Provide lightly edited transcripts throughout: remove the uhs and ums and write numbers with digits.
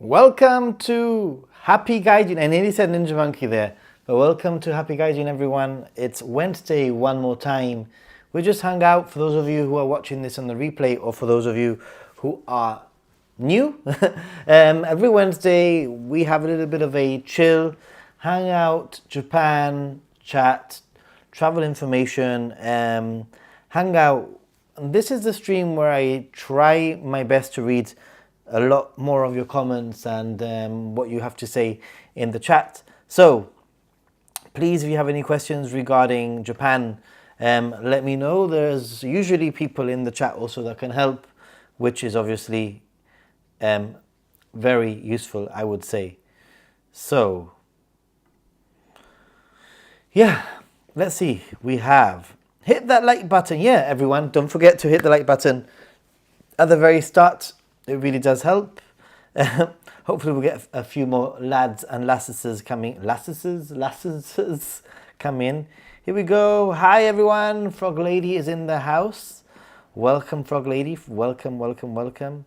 Welcome to Happy Gaijin. I nearly said Ninja Monkey there, but welcome to Happy Gaijin, everyone. It's Wednesday one more time. We just hung out for those of you who are watching this on the replay, or for those of you who are new. Every Wednesday we have a little bit of a chill, hang out, Japan chat, travel information, hang out. And this is the stream where I try my best to read a lot more of your comments and what you have to say in the chat. So please, if you have any questions regarding Japan, let me know. There's usually people in the chat also that can help, which is obviously very useful, I would say. So yeah, let's see. We have hit that like button. Yeah, everyone, don't forget to hit the like button at the very start. It really does help. Hopefully we'll get a few more lads and lasses coming. Lasses come in. Here we go. Hi everyone. Frog Lady is in the house. Welcome, Frog Lady. Welcome, welcome, welcome.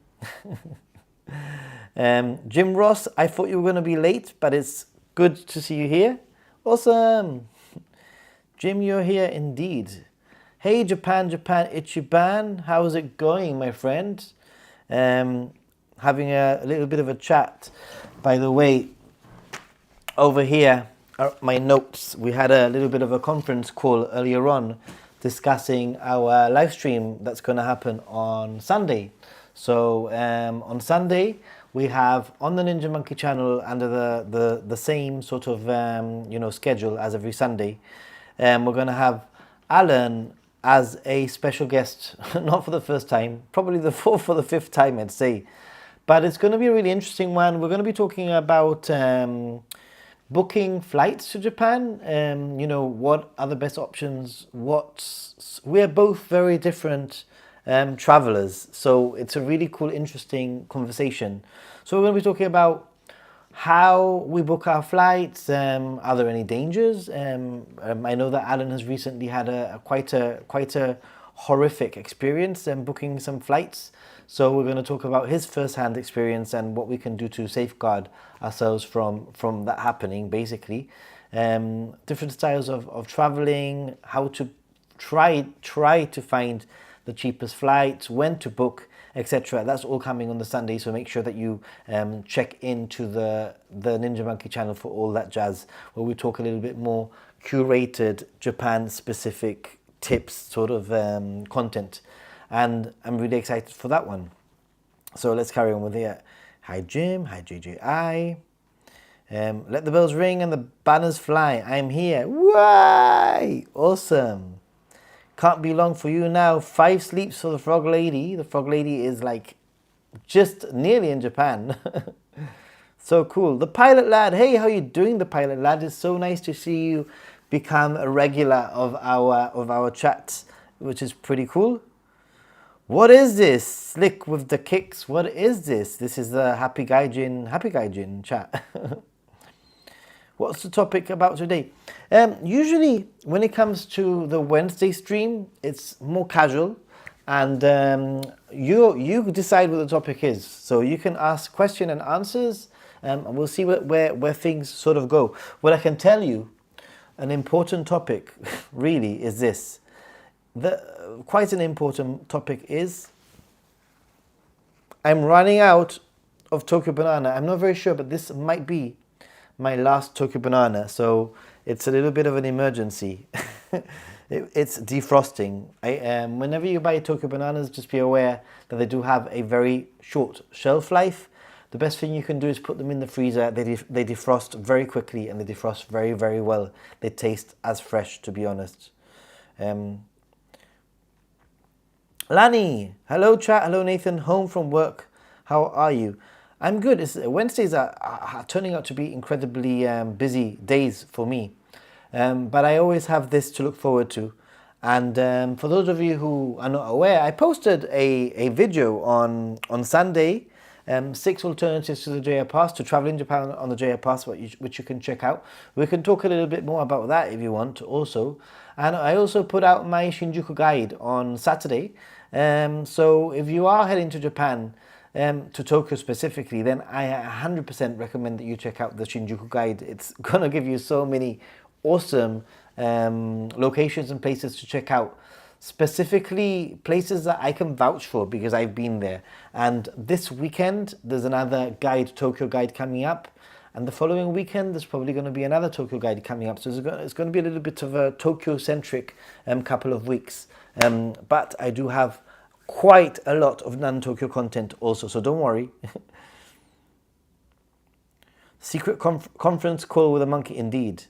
Jim Ross, I thought you were going to be late, but it's good to see you here. Awesome. Jim, you're here indeed. Hey Japan, Ichiban. How's it going, my friend? Having a little bit of a chat. By the way, over here are my notes. We had a little bit of a conference call earlier on discussing our live stream that's going to happen on Sunday. So on Sunday we have on the Ninja Monkey channel, under the same sort of schedule as every Sunday, we're going to have Alan as a special guest, not for the first time, probably the fourth or the fifth time, I'd say. But it's going to be a really interesting one. We're going to be talking about booking flights to Japan. What are the best options? We're both very different travelers, so it's a really cool, interesting conversation. So we're going to be talking about how we book our flights. Are there any dangers? I know that Alan has recently had quite a horrific experience booking some flights. So we're going to talk about his first-hand experience and what we can do to safeguard ourselves from that happening, basically. Different styles of traveling, how to try to find the cheapest flights, when to book, etc. That's all coming on the Sunday, so make sure that you check into the Ninja Monkey channel for all that jazz, where we talk a little bit more curated Japan-specific tips, sort of content. And I'm really excited for that one. So let's carry on with it. Hi Jim, hi JJI. Let the bells ring and the banners fly. I'm here. Why? Awesome. Can't be long for you now. 5 sleeps for the Frog Lady. The Frog Lady is like just nearly in Japan. So cool. The Pilot Lad. Hey, how you doing, the Pilot Lad? It's so nice to see you become a regular of our chats, which is pretty cool. What is this? Slick with the kicks. What is this? This is the Happy Gaijin chat. What's the topic about today? Usually when it comes to the Wednesday stream, it's more casual, and you decide what the topic is. So you can ask question and answers, and we'll see where things sort of go. What I can tell you, an important topic really is this. Quite an important topic is, I'm running out of Tokyo Banana. I'm not very sure, but this might be my last Tokyo Banana, so it's a little bit of an emergency. It's defrosting. Whenever you buy Tokyo Bananas, just be aware that they do have a very short shelf life. The best thing you can do is put them in the freezer. They defrost very quickly, and they defrost very, very well. They taste as fresh, to be honest. Lani, hello chat, hello Nathan, home from work. How are you? I'm good. Wednesdays are turning out to be incredibly busy days for me. But I always have this to look forward to. And for those of you who are not aware, I posted a video on Sunday, 6 alternatives to the JR Pass, to travel in Japan on the JR Pass, which you can check out. We can talk a little bit more about that if you want also. And I also put out my Shinjuku guide on Saturday. So if you are heading to Japan, to Tokyo specifically, then I 100% recommend that you check out the Shinjuku Guide. It's gonna give you so many awesome locations and places to check out. Specifically, places that I can vouch for because I've been there. And this weekend, there's another guide, Tokyo Guide, coming up. And the following weekend, there's probably going to be another Tokyo Guide coming up. So it's going to be a little bit of a Tokyo-centric couple of weeks. But I do have quite a lot of non-Tokyo content also, so don't worry. Secret conference call with a monkey, indeed.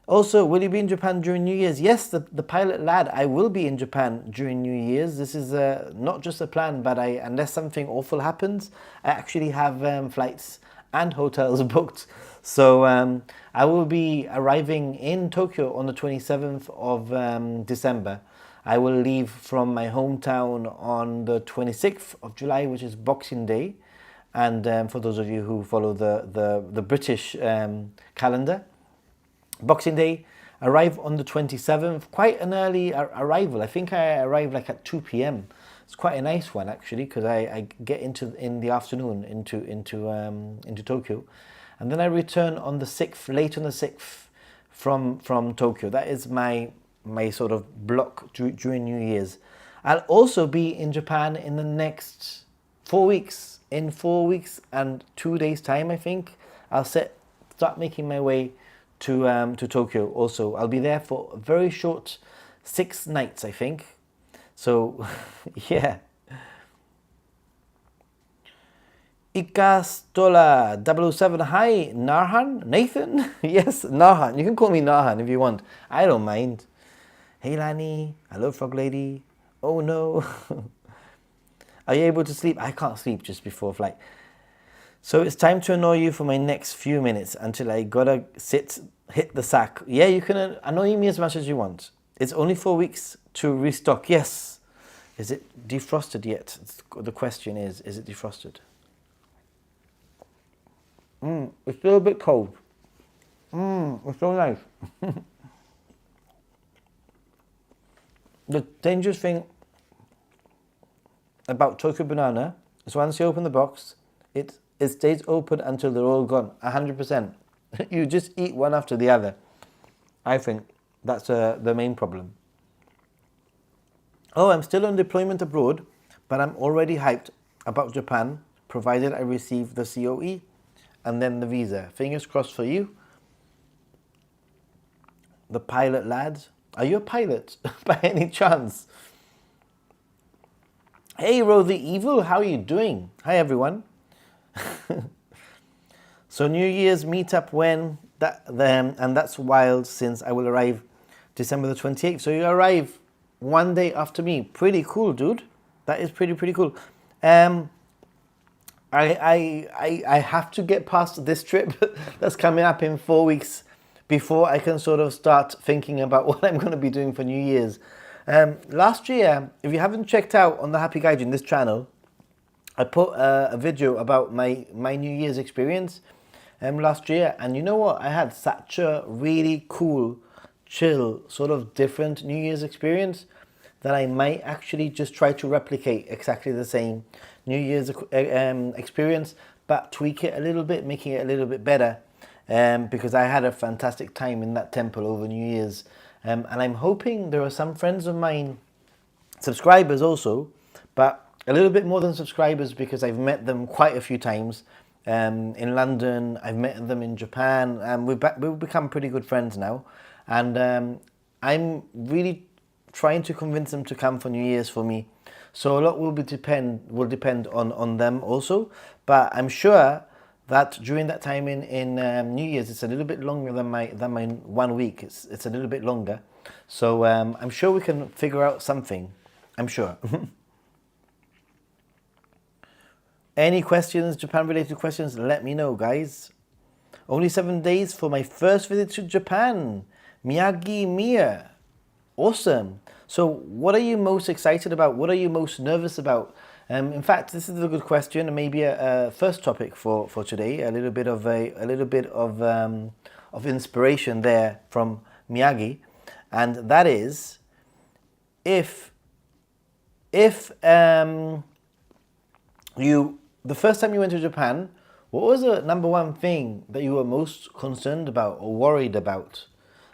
Also, will you be in Japan during New Year's? Yes, the pilot lad, I will be in Japan during New Year's. This is not just a plan, but unless something awful happens, I actually have flights and hotels booked. So I will be arriving in Tokyo on the 27th of December. I will leave from my hometown on the 26th of July, which is Boxing Day. And for those of you who follow the British calendar, Boxing Day, arrive on the 27th, quite an early arrival. I think I arrive like at 2 p.m. It's quite a nice one actually, because I get in the afternoon into Tokyo, and then I return on the 6th, late on the 6th from Tokyo. That is my sort of block during New Year's. I'll also be in Japan in the next 4 weeks. In 4 weeks and 2 days time, I think I'll start making my way to Tokyo. Also, I'll be there for a very short 6 nights, I think. So, yeah. Ikastola 007, hi, Narhan? Nathan? Yes, Narhan. You can call me Narhan if you want. I don't mind. Hey, Lani. Hello, Frog Lady. Oh, no. Are you able to sleep? I can't sleep just before flight. So it's time to annoy you for my next few minutes until I gotta hit the sack. Yeah, you can annoy me as much as you want. It's only 4 weeks to restock. Yes. Is it defrosted yet? The question is it defrosted? It's still a bit cold. It's so nice. The dangerous thing about Tokyo Banana is once you open the box, it stays open until they're all gone, 100%. You just eat one after the other. I think that's the main problem. Oh, I'm still on deployment abroad, but I'm already hyped about Japan, provided I receive the COE and then the visa. Fingers crossed for you. The pilot lads. Are you a pilot by any chance? Hey, Ro the Evil, how are you doing? Hi, everyone. So New Year's meetup when? And that's wild since I will arrive December the 28th. So you arrive 1 day after me. Pretty cool, dude. That is pretty cool. I have to get past this trip that's coming up in 4 weeks before I can sort of start thinking about what I'm going to be doing for New Year's. Last year, if you haven't checked out on the Happy Gaijin, this channel, I put a video about my New Year's experience last year, and you know what? I had such a really cool, chill, sort of different New Year's experience that I might actually just try to replicate exactly the same New Year's experience, but tweak it a little bit, making it a little bit better, because I had a fantastic time in that temple over New Year's. And I'm hoping there are some friends of mine, subscribers also, but a little bit more than subscribers because I've met them quite a few times in London. I've met them in Japan, and we've become pretty good friends now. And I'm really trying to convince them to come for New Year's for me. So a lot will depend on them also. But I'm sure that during that time in New Year's, it's a little bit longer than my 1 week. It's a little bit longer. So I'm sure we can figure out something. I'm sure. Any questions, Japan-related questions, let me know, guys. Only 7 days for my first visit to Japan. Miyagi Mia. Awesome. So what are you most excited about? What are you most nervous about? In fact, this is a good question, and maybe a first topic for today. A little bit of inspiration there from Miyagi, and that is if you the first time you went to Japan, what was the number one thing that you were most concerned about or worried about?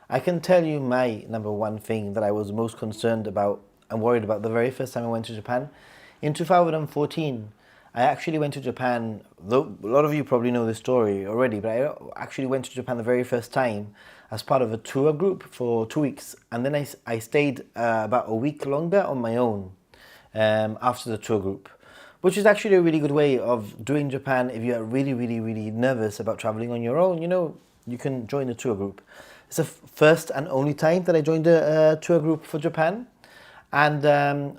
I can tell you my number one thing that I was most concerned about and worried about the very first time I went to Japan. In 2014, I actually went to Japan, though a lot of you probably know this story already, but I actually went to Japan the very first time as part of a tour group for 2 weeks. And then I stayed about a week longer on my own after the tour group, which is actually a really good way of doing Japan if you're really, really, really nervous about traveling on your own. You know, you can join a tour group. It's the first and only time that I joined a tour group for Japan. And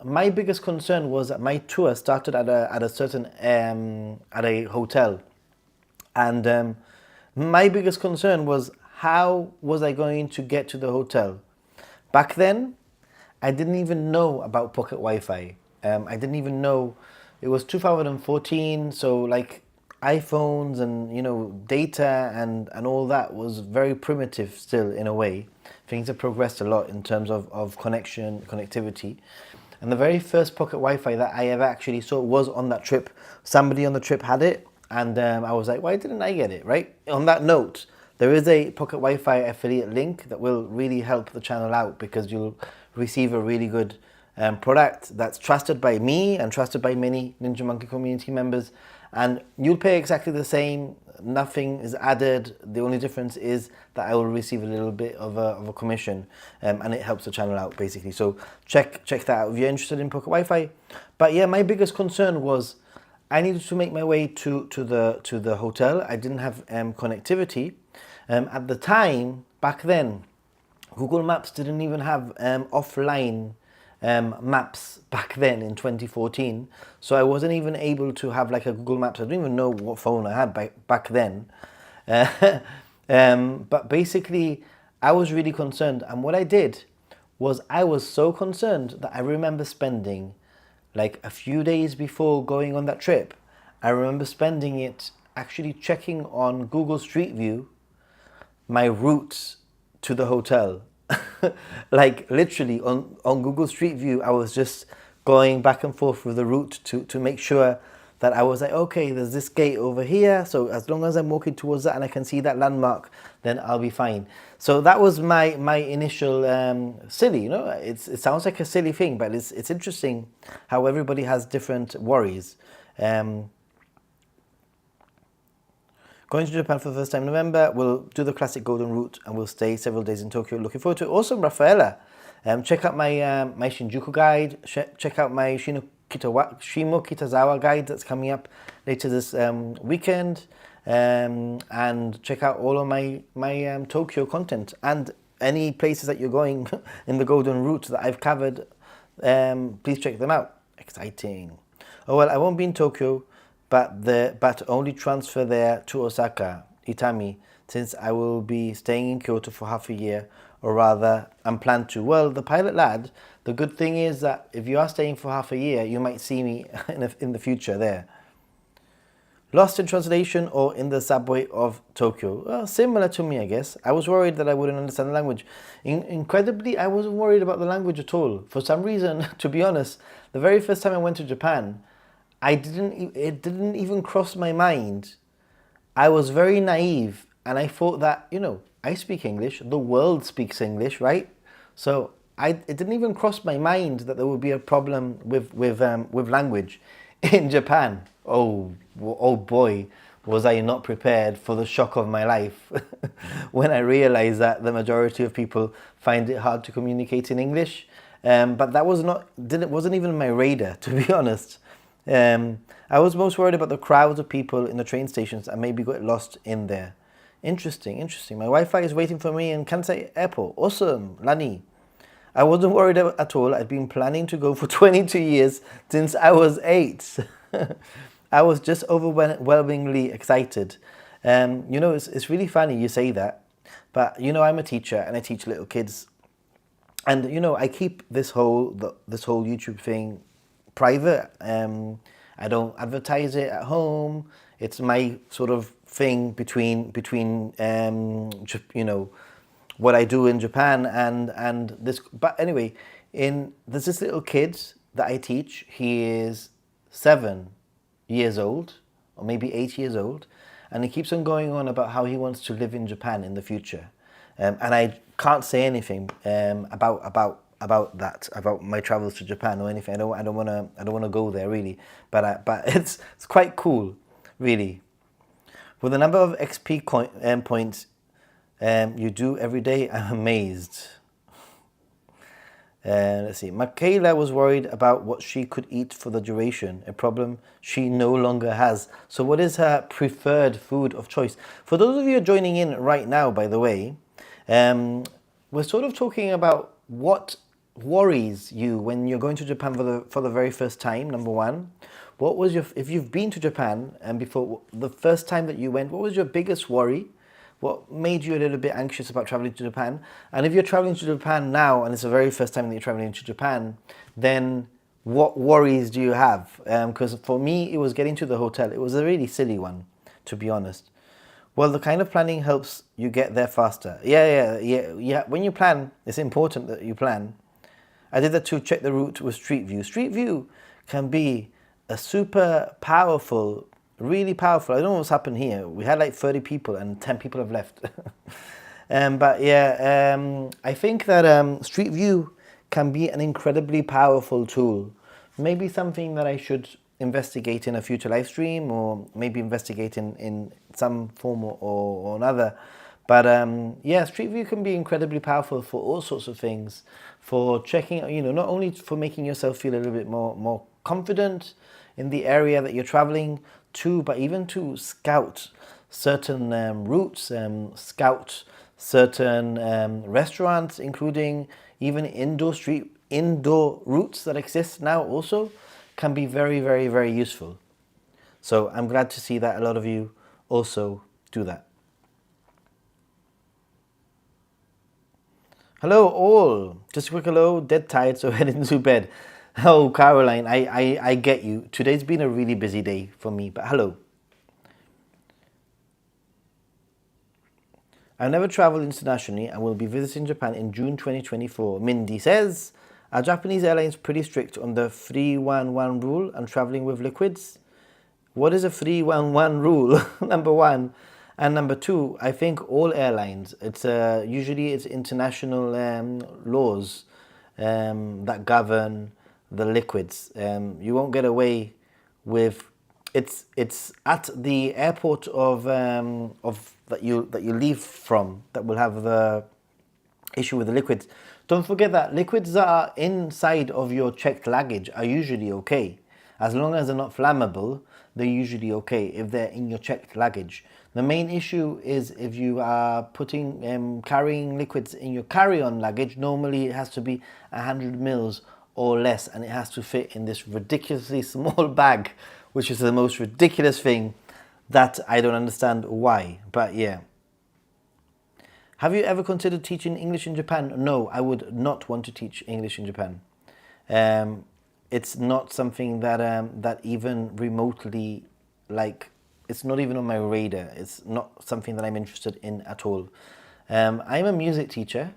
my biggest concern was that my tour started at a certain at a hotel, and my biggest concern was how was I going to get to the hotel. Back then, I didn't even know about pocket Wi-Fi. I didn't even know it was 2014, so like iPhones and data and all that was very primitive still in a way. Things have progressed a lot in terms of connectivity. And the very first pocket Wi-Fi that I ever actually saw was on that trip. Somebody on the trip had it, and I was like, why didn't I get it, right? On that note, there is a pocket Wi-Fi affiliate link that will really help the channel out because you'll receive a really good product that's trusted by me and trusted by many Ninja Monkey community members. And you'll pay exactly the same. Nothing is added. The only difference is that I will receive a little bit of a commission, and it helps the channel out basically. So check that out if you're interested in pocket Wi-Fi. But yeah, my biggest concern was I needed to make my way to the hotel. I didn't have connectivity at the time. Back then, Google Maps didn't even have offline maps back then in 2014, so I wasn't even able to have like a Google Maps. I don't even know what phone I had back then. But basically I was really concerned, and what I did was I was so concerned that I remember spending like a few days before going on that trip, I remember spending it actually checking on Google Street View my route to the hotel. Like literally on Google Street View, I was just going back and forth with the route to make sure that I was like, okay, there's this gate over here, so as long as I'm walking towards that and I can see that landmark, then I'll be fine. So that was my initial silly, it sounds like a silly thing, but it's interesting how everybody has different worries. Going to Japan for the first time in November, we'll do the classic golden route and we'll stay several days in Tokyo. Looking forward to it. Awesome, Rafaela. Check out my Shinjuku guide. Check out my Shimo Kitazawa guide that's coming up later this weekend. And check out all of my Tokyo content and any places that you're going in the golden route that I've covered. Please check them out. Exciting. Oh well, I won't be in Tokyo, but only transfer there to Osaka, Itami, since I will be staying in Kyoto for half a year, or rather, I'm planned to. Well, the pilot lad, the good thing is that if you are staying for half a year, you might see me in the future there. Lost in translation or in the subway of Tokyo? Well, similar to me, I guess. I was worried that I wouldn't understand the language. Incredibly, I wasn't worried about the language at all. For some reason, to be honest, the very first time I went to Japan, it didn't even cross my mind. I was very naive and I thought that, I speak English, the world speaks English, right? So it didn't even cross my mind that there would be a problem with language in Japan. Oh boy, was I not prepared for the shock of my life when I realized that the majority of people find it hard to communicate in English. But that wasn't even my radar, to be honest. I was most worried about the crowds of people in the train stations and maybe got lost in there. Interesting. My Wi-Fi is waiting for me in Kansai Airport. Awesome, Lani. I wasn't worried at all. I'd been planning to go for 22 years since I was 8. I was just overwhelmingly excited. It's really funny you say that, but I'm a teacher and I teach little kids, and I keep this whole YouTube thing private. I don't advertise it at home. It's my sort of thing between what I do in Japan and this. But anyway, there's this little kid that I teach. He is 7 years old. or maybe 8 years old, and he keeps on going on about how he wants to live in Japan in the future. And I can't say anything about that, about my travels to Japan or anything. I don't want to go there really. But it's quite cool, really. With the number of XP points you do every day, I'm amazed. Let's see. Michaela was worried about what she could eat for the duration, a problem she no longer has. So what is her preferred food of choice? For those of you joining in right now, by the way, we're sort of talking about what worries you when you're going to Japan for the very first time, number one. What was if you've been to Japan and before the first time that you went, what was your biggest worry? What made you a little bit anxious about traveling to Japan? And if you're traveling to Japan now and it's the very first time that you're traveling to Japan, then what worries do you have? Because for me, it was getting to the hotel. It was a really silly one, to be honest. Well, the kind of planning helps you get there faster. Yeah. When you plan, it's important that you plan. I did that to check the route with Street View. Street View can be a super powerful, really powerful. I don't know what's happened here. We had like 30 people and 10 people have left. I think that Street View can be an incredibly powerful tool. Maybe something that I should investigate in a future live stream, or maybe investigate in some form or another. But Street View can be incredibly powerful for all sorts of things. For checking, not only for making yourself feel a little bit more confident in the area that you're traveling to, but even to scout certain routes, scout certain restaurants, including even indoor routes that exist now also, can be very, very, very useful. So I'm glad to see that a lot of you also do that. Hello all, just a quick hello, dead tired, so heading to bed. Oh, Caroline, I get you. Today's been a really busy day for me, but hello. I've never traveled internationally and will be visiting Japan in June 2024. Mindy says, are Japanese airlines pretty strict on the 311 rule and travelling with liquids? What is a 311 rule, number one? And number two, I think all airlines, usually it's international laws that govern the liquids. You won't get away with it's at the airport of that you leave from that will have the issue with the liquids. Don't forget that liquids that are inside of your checked luggage are usually okay. As long as they're not flammable, they're usually okay if they're in your checked luggage. The main issue is if you are carrying liquids in your carry-on luggage. Normally it has to be 100 mils or less, and it has to fit in this ridiculously small bag, which is the most ridiculous thing that I don't understand why, but yeah. Have you ever considered teaching English in Japan? No, I would not want to teach English in Japan. It's not something that even remotely, it's not even on my radar. It's not something that I'm interested in at all. I'm a music teacher.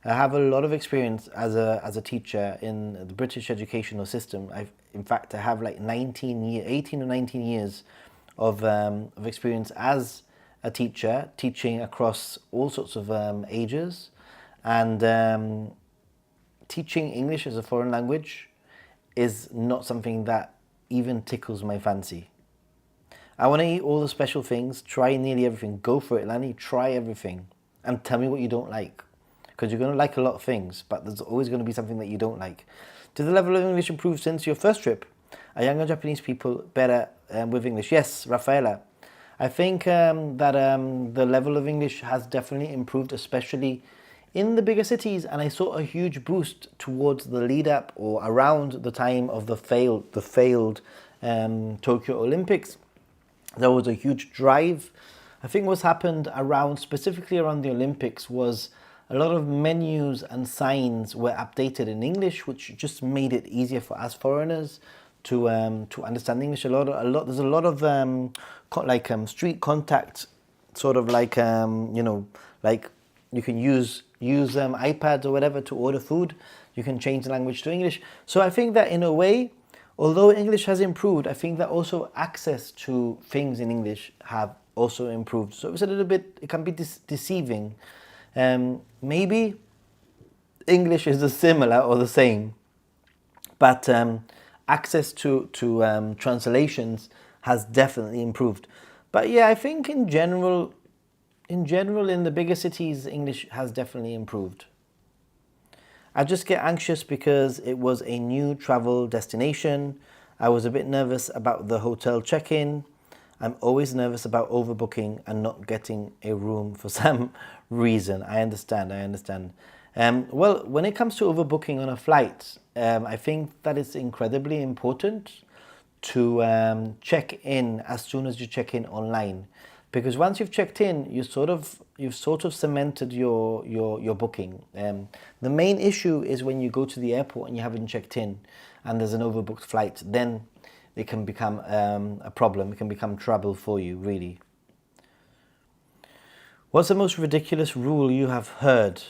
I have a lot of experience as a teacher in the British educational system. In fact, I have like 18 or 19 years of experience as a teacher, teaching across all sorts of ages, and teaching English as a foreign language is not something that even tickles my fancy. I want to eat all the special things, try nearly everything. Go for it, Lani, try everything. And tell me what you don't like. Because you're going to like a lot of things, but there's always going to be something that you don't like. Did the level of English improve since your first trip? Are younger Japanese people better with English? Yes, Rafaela. I think that the level of English has definitely improved, especially in the bigger cities, and I saw a huge boost towards the lead up or around the time of the failed Tokyo Olympics. There was a huge drive. I think what's happened specifically around the Olympics was a lot of menus and signs were updated in English, which just made it easier for us foreigners to understand English. There's a lot of street contact, sort of like you can use iPads or whatever to order food. You can change the language to English. So I think that in a way, Although English has improved, I think that also access to things in English have also improved. So it's a little bit, it can be deceiving. Maybe English is similar or the same, but access to translations has definitely improved. But yeah, I think in general, in the bigger cities, English has definitely improved. I just get anxious because it was a new travel destination. I was a bit nervous about the hotel check-in. I'm always nervous about overbooking and not getting a room for some reason. I understand. Well, when it comes to overbooking on a flight, I think that it's incredibly important to check in as soon as you check in online, because once you've checked in, you've sort of cemented your booking. The main issue is when you go to the airport and you haven't checked in, and there's an overbooked flight. Then it can become a problem. It can become trouble for you, really. What's the most ridiculous rule you have heard?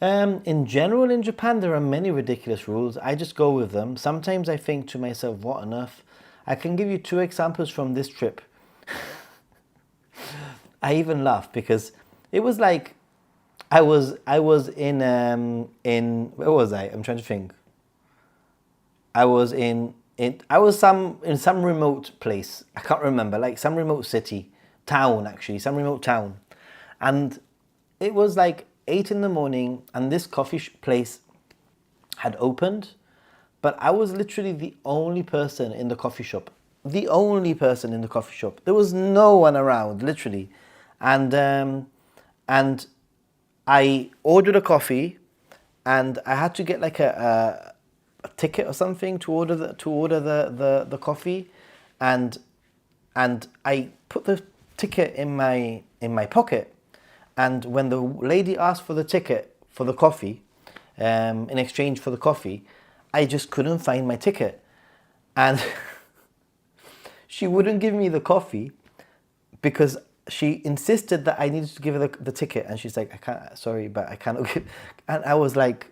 In general, in Japan, there are many ridiculous rules. I just go with them. Sometimes I think to myself, what on earth? I can give you 2 examples from this trip. I even laugh because it was like I was in where was I? I'm trying to think. I was in some remote place. I can't remember, like some remote city, town actually, some remote town, and it was like 8 in the morning, and this coffee place had opened, but I was literally the only person in the coffee shop. The only person in the coffee shop. There was no one around, literally, and I ordered a coffee, and I had to get like a ticket or something to order the coffee, and I put the ticket in my pocket, and when the lady asked for the ticket for the coffee, in exchange for the coffee, I just couldn't find my ticket, and she wouldn't give me the coffee because she insisted that I needed to give her the ticket, and she's like, I can't, sorry, but I cannot give. And I was like,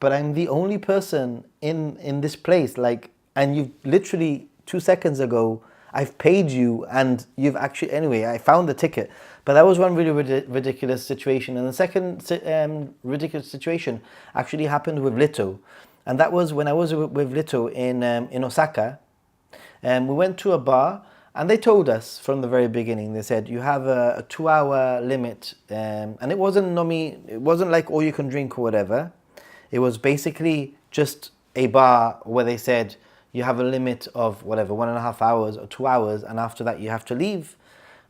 but I'm the only person in this place, like, and you literally 2 seconds ago I've paid you, and you've actually, anyway, I found the ticket. But that was one really ridiculous situation. And the second ridiculous situation actually happened with Lito, and that was when I was with Lito in Osaka. We went to a bar, and they told us from the very beginning, they said, you have a 2-hour limit, and it wasn't like all you can drink or whatever. It was basically just a bar where they said you have a limit of whatever, 1.5 hours or 2 hours, and after that you have to leave.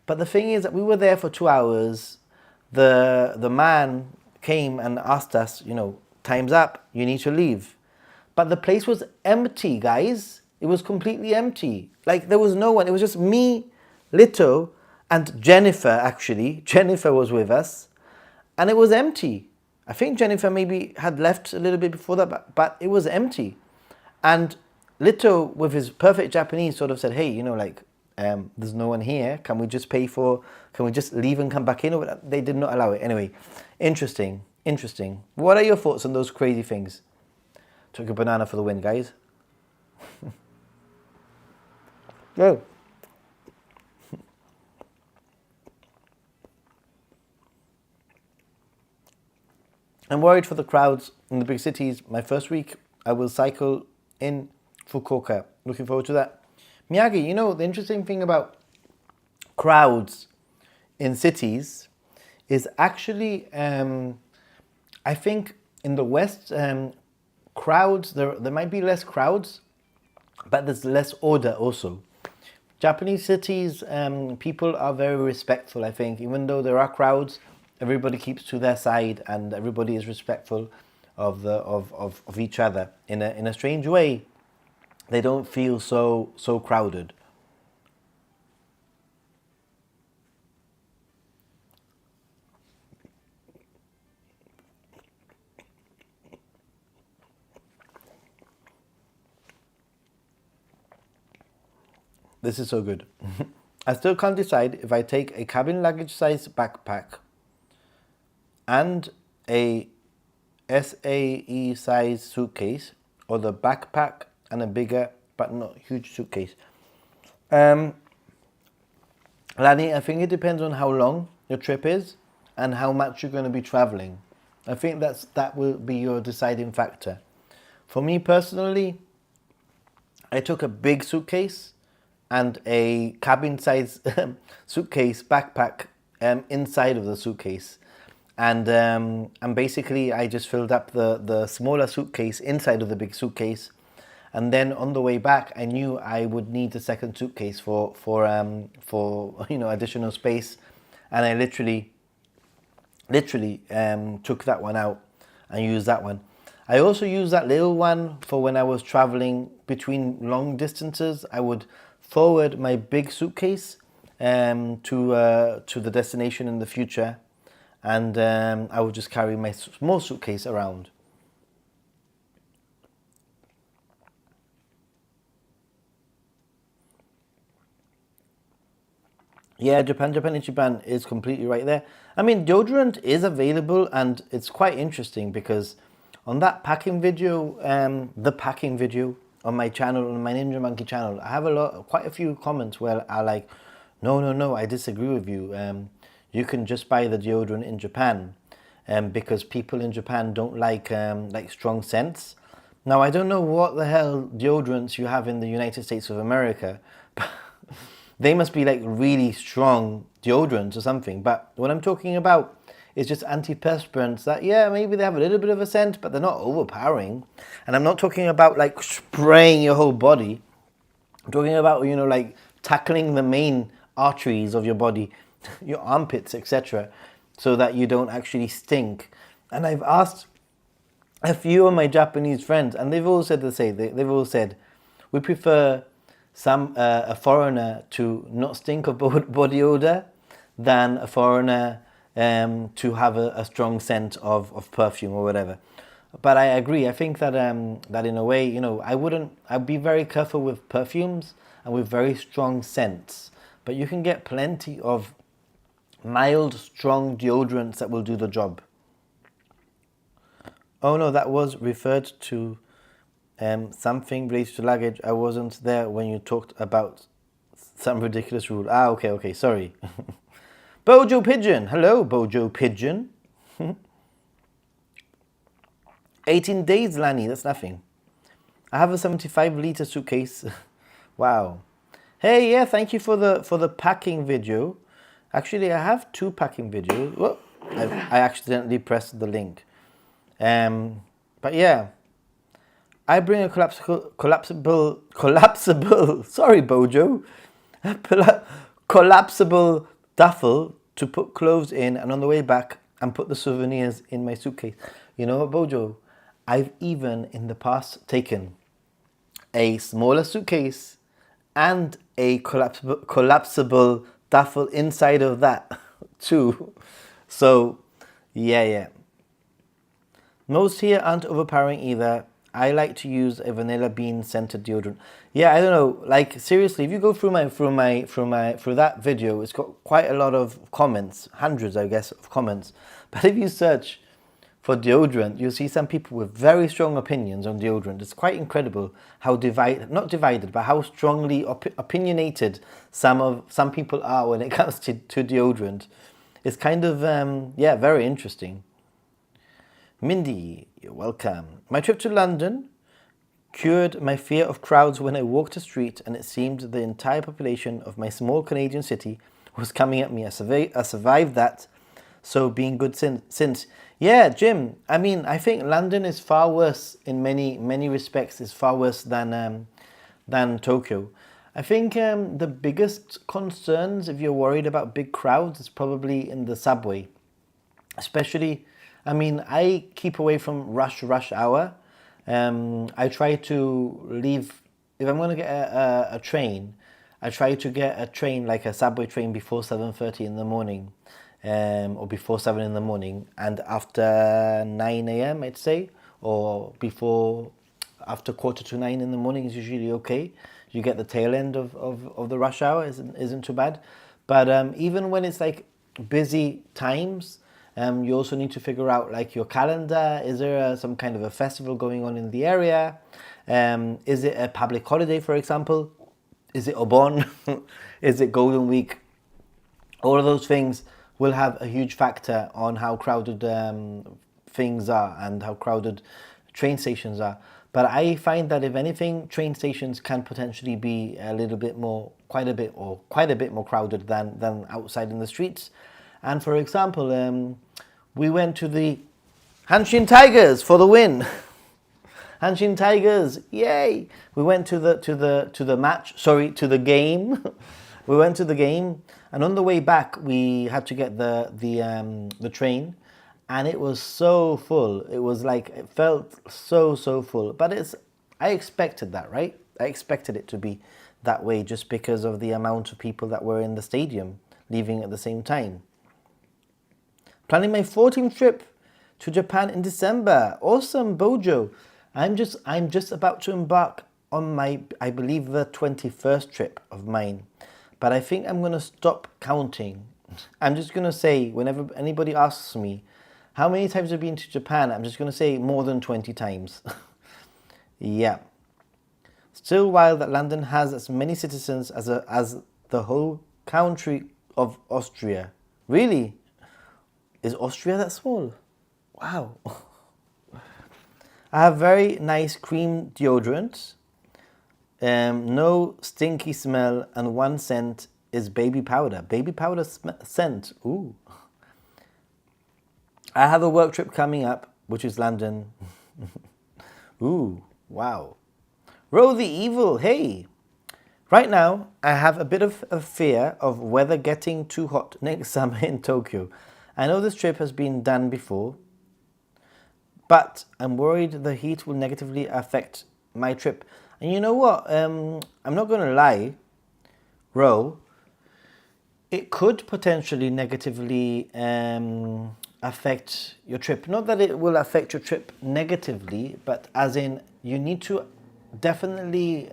But the thing is that we were there for 2 hours. The man came and asked us, time's up, you need to leave. But the place was empty, guys. It was completely empty. Like, there was no one. It was just me, Lito, and Jennifer, actually. Jennifer was with us, and it was empty. I think Jennifer maybe had left a little bit before that, but it was empty. And Lito, with his perfect Japanese, sort of said, hey, there's no one here. Can we just leave and come back in? Or they did not allow it. Anyway, interesting. What are your thoughts on those crazy things? Took a banana for the win, guys. Go. I'm worried for the crowds in the big cities. My first week, I will cycle in Fukuoka. Looking forward to that. Miyagi, the interesting thing about crowds in cities is actually, I think in the West, crowds, there might be less crowds, but there's less order also. Japanese cities, people are very respectful, I think. Even though there are crowds, everybody keeps to their side, and everybody is respectful of each other. In a strange way, they don't feel so crowded. This is so good. I still can't decide if I take a cabin luggage size backpack and a SAE size suitcase, or the backpack and a bigger but not huge suitcase. Lani, I think it depends on how long your trip is and how much you're going to be traveling. I think that will be your deciding factor. For me personally, I took a big suitcase and a cabin size suitcase backpack inside of the suitcase. And basically I just filled up the smaller suitcase inside of the big suitcase. And then on the way back, I knew I would need a second suitcase for additional space. And I literally took that one out and used that one. I also used that little one for when I was traveling between long distances. I would forward my big suitcase to the destination in the future, and I would just carry my small suitcase around. Yeah, Japan Ichiban is completely right there. I mean, deodorant is available, and it's quite interesting because on that packing video, the packing video on my channel, on my Ninja Monkey channel, I have quite a few comments where are like, no, I disagree with you. You can just buy the deodorant in Japan, because people in Japan don't like strong scents. Now, I don't know what the hell deodorants you have in the United States of America, but they must be like really strong deodorants or something. But what I'm talking about is just antiperspirants that, yeah, maybe they have a little bit of a scent, but they're not overpowering. And I'm not talking about like spraying your whole body. I'm talking about, like tackling the main arteries of your body, your armpits, etc., so that you don't actually stink. And I've asked a few of my Japanese friends, and they've all said the same. They've all said, we prefer a foreigner to not stink of body odor than a foreigner to have a strong scent of perfume or whatever. But I agree. I think that that in a way, I'd be very careful with perfumes and with very strong scents. But you can get plenty of mild, strong deodorants that will do the job. Oh no, that was referred to something related to luggage. I wasn't there when you talked about some ridiculous rule. Okay, sorry. Bojo Pigeon. Hello, Bojo Pigeon. 18 days, Lani. That's nothing. I have a 75-liter suitcase. Wow. Hey, yeah, thank you for the packing video. Actually, I have 2 packing videos. Whoa, I accidentally pressed the link. But yeah, I bring a collapsible. Sorry, Bojo. Collapsible duffel to put clothes in, and on the way back, and put the souvenirs in my suitcase. You know what, Bojo? I've even in the past taken a smaller suitcase and a collapsible duffel inside of that too. So, yeah. Most here aren't overpowering either. I like to use a vanilla bean scented deodorant. Yeah, I don't know. Like seriously, if you go through that video, it's got quite a lot of comments, hundreds, I guess, of comments. But if you search for deodorant, you'll see some people with very strong opinions on deodorant. It's quite incredible how not divided, but how strongly opinionated some people are when it comes to deodorant. It's kind of very interesting. Mindy, you're welcome. My trip to London cured my fear of crowds when I walked the street and it seemed the entire population of my small Canadian city was coming at me. I survived that, so being good since. Yeah, Jim, I mean, I think London is far worse in many respects. It's far worse than Tokyo. I think the biggest concerns, if you're worried about big crowds, is probably in the subway. Especially, I mean, I keep away from rush hour. I try to leave, if I'm going to get a train, I try to get a train, like a subway train, before 7:30 in the morning, or before 7 in the morning, and after 9 a.m. I'd say, or after 8:45 in the morning is usually okay. You get the tail end of the rush hour, isn't too bad. But even when it's like busy times, you also need to figure out like your calendar. Is there some kind of a festival going on in the area? Is it a public holiday, for example? Is it Obon? Is it Golden Week? All of those things will have a huge factor on how crowded things are and how crowded train stations are. But I find that if anything, train stations can potentially be a little bit more, quite a bit more crowded than outside in the streets. And for example, we went to the Hanshin Tigers for the win. Hanshin Tigers, yay! We went to the game. We went to the game, and on the way back, we had to get the train, and it was so full. It was like, it felt so full. But I expected that, right? I expected it to be that way just because of the amount of people that were in the stadium leaving at the same time. Planning my 14th trip to Japan in December. Awesome, Bojo. I'm just about to embark on my, I believe, the 21st trip of mine. But I think I'm going to stop counting. I'm just going to say, whenever anybody asks me, how many times have you been to Japan? I'm just going to say more than 20 times. Yeah. Still wild that London has as many citizens as the whole country of Austria. Really? Is Austria that small? Wow. I have very nice cream deodorant. No stinky smell, and one scent is baby powder. Baby powder scent. Ooh. I have a work trip coming up, which is London. Ooh, wow. Row the Evil, hey. Right now, I have a bit of a fear of weather getting too hot next summer in Tokyo. I know this trip has been done before, but I'm worried the heat will negatively affect my trip. And you know what? I'm not going to lie, Ro. It could potentially negatively affect your trip. Not that it will affect your trip negatively, but as in you need to definitely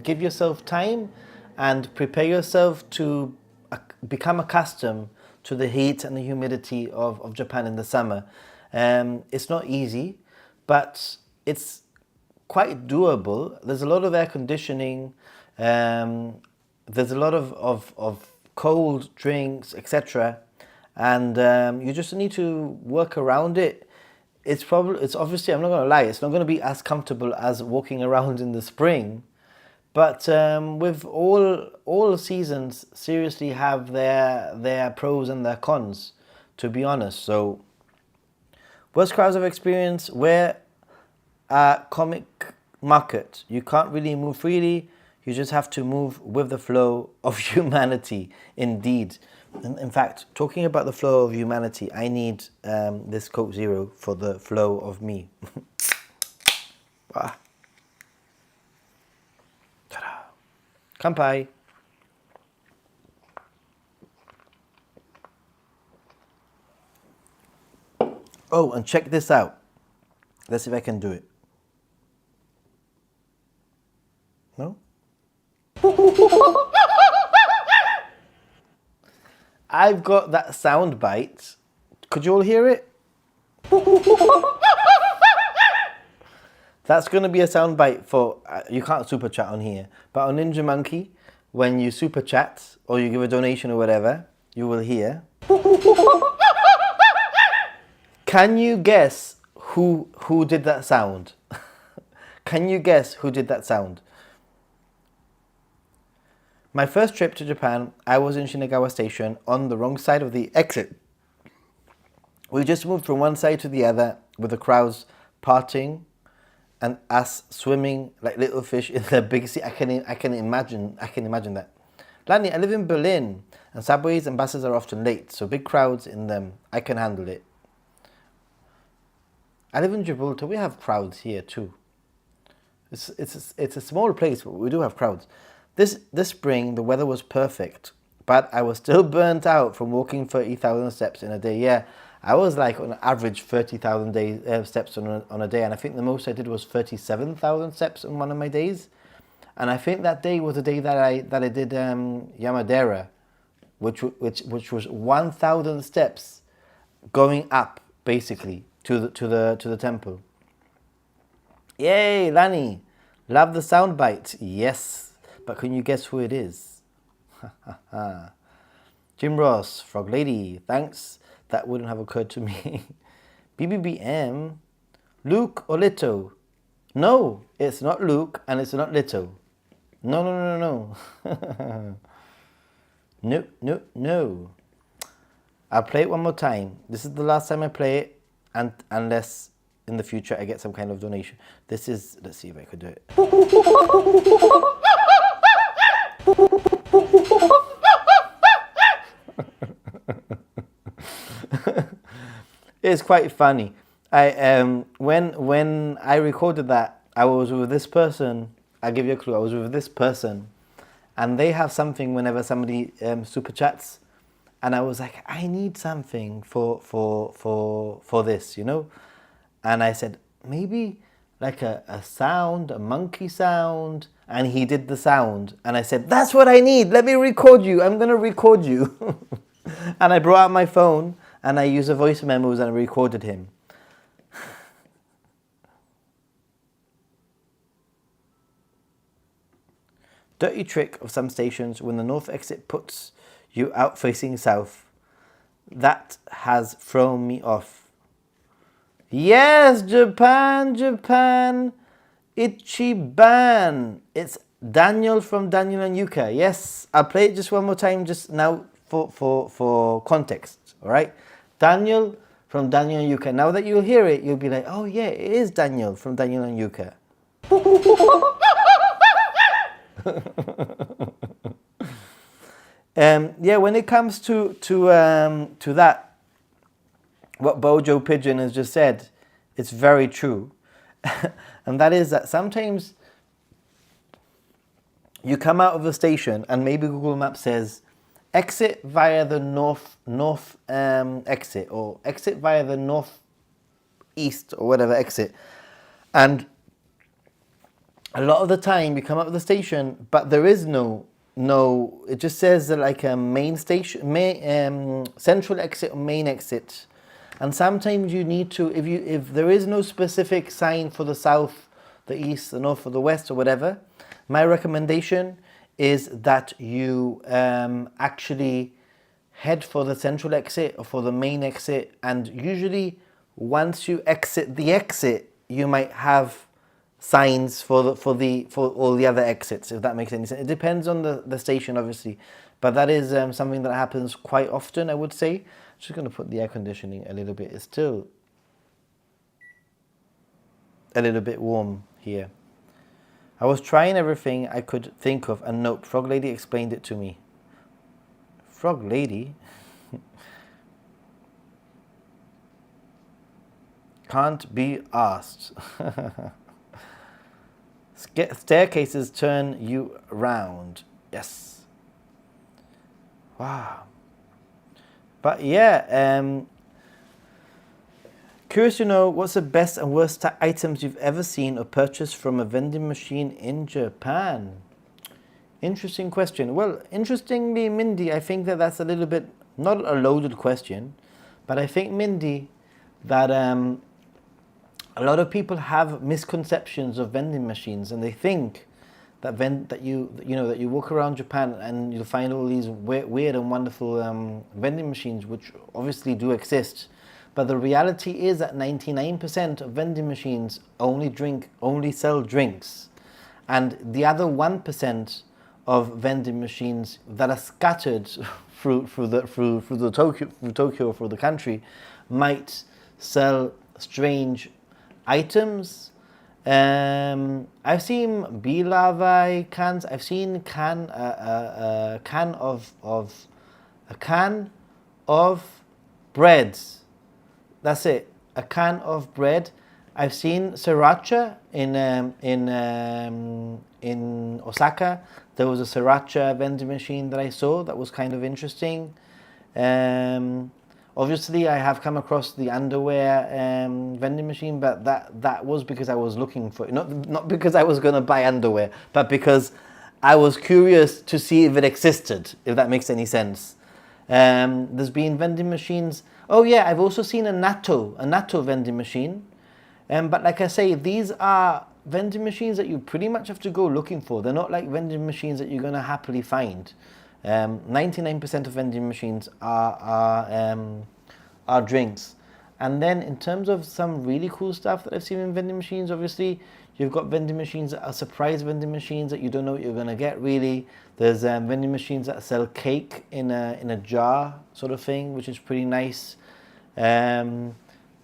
give yourself time and prepare yourself to become accustomed to the heat and the humidity of Japan in the summer. It's not easy, but it's quite doable. There's a lot of air conditioning, there's a lot of cold drinks, etc. And you just need to work around it. It's obviously, I'm not going to lie, it's not going to be as comfortable as walking around in the spring. But with all seasons seriously have their pros and their cons, to be honest. So, worst crowds I've experienced, where comic market. You can't really move freely. You just have to move with the flow of humanity. Indeed. In fact, talking about the flow of humanity, I need this Coke Zero for the flow of me. Ah. Ta-da. Kanpai. Oh, and check this out. Let's see if I can do it. No? I've got that sound bite. Could you all hear it? That's going to be a sound bite for, you can't super chat on here, but on Ninja Monkey, when you super chat or you give a donation or whatever, you will hear. Can you guess who did that sound? Can you guess who did that sound? My first trip to Japan, I was in Shinagawa Station on the wrong side of the exit. We just moved from one side to the other with the crowds parting and us swimming like little fish in the big sea. I can imagine that. Lani, I live in Berlin and subways and buses are often late, so big crowds in them. I can handle it. I live in Gibraltar. We have crowds here too. It's a small place, but we do have crowds. This spring, the weather was perfect, but I was still burnt out from walking 30,000 steps in a day. Yeah, I was like on average 30,000 steps on a day, and I think the most I did was 37,000 steps on one of my days. And I think that day was the day that I did Yamadera, which was 1,000 steps going up basically to the temple. Yay, Lani! Love the soundbite. Yes. But can you guess who it is? Jim Ross, Frog Lady. Thanks. That wouldn't have occurred to me. BBBM. Luke or Lito? No, it's not Luke and it's not Lito. No, no, no, no, no. No. I'll play it one more time. This is the last time I play it, and unless in the future I get some kind of donation. This is, let's see if I could do it. It's quite funny. When I recorded that, I was with this person. I'll give you a clue. I was with this person, and they have something whenever somebody super chats, and I was like, I need something for this, you know, and I said maybe like a sound, a monkey sound, and he did the sound, and I said that's what I need. Let me record you. I'm gonna record you, and I brought out my phone and I used a voice memos and I recorded him. Dirty trick of some stations when the north exit puts you out facing south. That has thrown me off. Yes, Japan. Ichiban. It's Daniel from Daniel and Yuka. Yes, I'll play it just one more time just now for context. All right? Daniel from Daniel and Yuka. Now that you'll hear it, you'll be like, oh yeah, it is Daniel from Daniel and Yuka. Yeah, when it comes to that, what Bojo Pigeon has just said, it's very true. And that is that sometimes you come out of the station and maybe Google Maps says exit via the north exit, or exit via the north east or whatever exit, and a lot of the time you come up with the station, but there is no. It just says that like a main station, central exit or main exit, and sometimes you need to, if there is no specific sign for the south, the east, the north, or the west, or whatever, my recommendation is that you actually head for the central exit or for the main exit, and usually once you exit the exit, you might have signs for all the other exits, if that makes any sense. It depends on the station, obviously, but that is something that happens quite often, I would say. Just going to put the air conditioning a little bit. It's still a little bit warm here. I was trying everything I could think of, and nope, Frog Lady explained it to me. Frog Lady? Can't be asked. Staircases turn you round. Yes. Wow. But yeah, curious to know what's the best and worst items you've ever seen or purchased from a vending machine in Japan? Interesting question. Well, interestingly, Mindy, I think that's a little bit, not a loaded question, but I think, Mindy, that a lot of people have misconceptions of vending machines, and they think that you walk around Japan and you'll find all these weird and wonderful vending machines, which obviously do exist. But the reality is that 99% of vending machines only sell drinks, and the other 1% of vending machines that are scattered through Tokyo, through the country, might sell strange items. I've seen bilavai cans. I've seen a can of breads. That's it. A can of bread. I've seen sriracha in Osaka. There was a sriracha vending machine that I saw that was kind of interesting. Obviously, I have come across the underwear vending machine, but that was because I was looking for it. Not because I was going to buy underwear, but because I was curious to see if it existed, if that makes any sense. There's been vending machines. Oh yeah, I've also seen a natto vending machine. But like I say, these are vending machines that you pretty much have to go looking for. They're not like vending machines that you're going to happily find. 99% of vending machines are drinks. And then in terms of some really cool stuff that I've seen in vending machines, obviously, you've got vending machines that are surprise vending machines that you don't know what you're going to get really. There's vending machines that sell cake in a jar sort of thing, which is pretty nice.